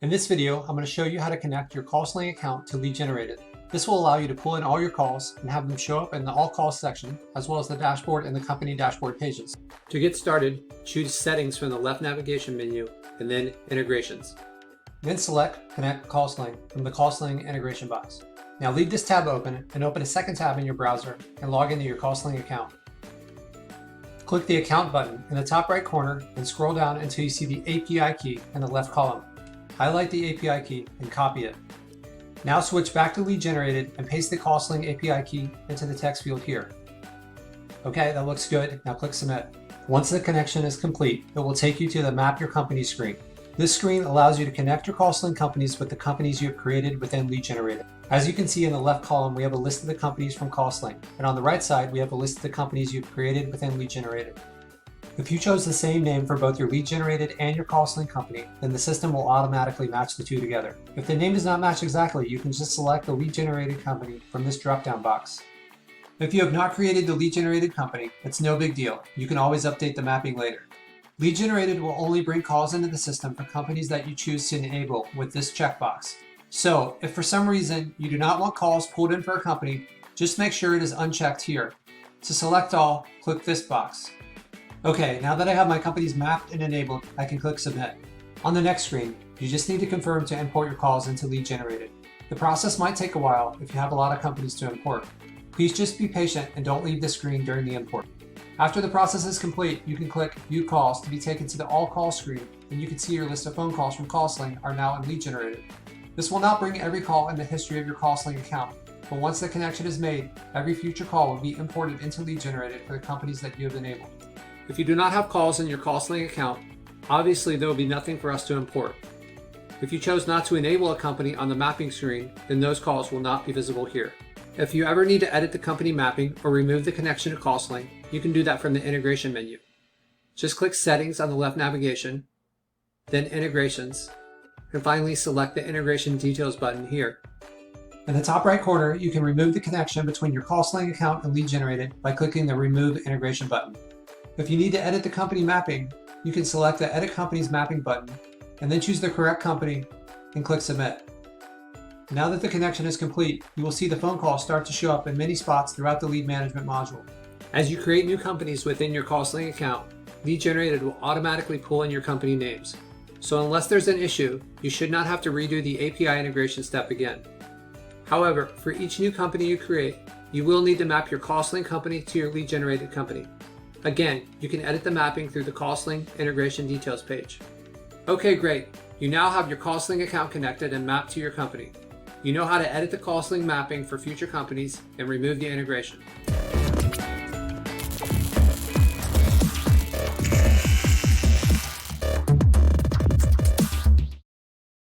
In this video, I'm going to show you how to connect your Callsling account to Lead Generated. This will allow you to pull in all your calls and have them show up in the All Calls section, as well as the dashboard and the company dashboard pages. To get started, choose Settings from the left navigation menu and then Integrations. Then select Connect Callsling from the Callsling Integration box. Now leave this tab open and open a second tab in your browser and log into your Callsling account. Click the Account button in the top right corner and scroll down until you see the API key in the left column. Highlight the API key and copy it. Now switch back to Lead Generated and paste the Callsling API key into the text field here. Okay, that looks good. Now click Submit. Once the connection is complete, it will take you to the Map Your Company screen. This screen allows you to connect your Callsling companies with the companies you have created within Lead Generated. As you can see in the left column, we have a list of the companies from Callsling, and on the right side, we have a list of the companies you've created within Lead Generated. If you chose the same name for both your Lead Generated and your Callsling company, then the system will automatically match the two together. If the name does not match exactly, you can just select the Lead Generated company from this drop-down box. If you have not created the Lead Generated company, it's no big deal. You can always update the mapping later. Lead Generated will only bring calls into the system for companies that you choose to enable with this checkbox. So, if for some reason you do not want calls pulled in for a company, just make sure it is unchecked here. To select all, click this box. Okay, now that I have my companies mapped and enabled, I can click Submit. On the next screen, you just need to confirm to import your calls into Lead Generated. The process might take a while if you have a lot of companies to import. Please just be patient and don't leave the screen during the import. After the process is complete, you can click View Calls to be taken to the All Calls screen, and you can see your list of phone calls from Callsling are now in Lead Generated. This will not bring every call in the history of your Callsling account, but once the connection is made, every future call will be imported into Lead Generated for the companies that you have enabled. If you do not have calls in your Callsling account, obviously there will be nothing for us to import. If you chose not to enable a company on the mapping screen, then those calls will not be visible here. If you ever need to edit the company mapping or remove the connection to Callsling, you can do that from the Integration menu. Just click Settings on the left navigation, then Integrations, and finally select the Integration Details button here. In the top right corner, you can remove the connection between your Callsling account and Lead Generated by clicking the Remove Integration button. If you need to edit the company mapping, you can select the Edit Companies Mapping button and then choose the correct company and click Submit. Now that the connection is complete, you will see the phone calls start to show up in many spots throughout the Lead Management module. As you create new companies within your Callsling account, Lead Generated will automatically pull in your company names. So unless there's an issue, you should not have to redo the API integration step again. However, for each new company you create, you will need to map your Callsling company to your Lead Generated company. Again, you can edit the mapping through the Callsling Integration Details page. Okay, great. You now have your Callsling account connected and mapped to your company. You know how to edit the Callsling mapping for future companies and remove the integration.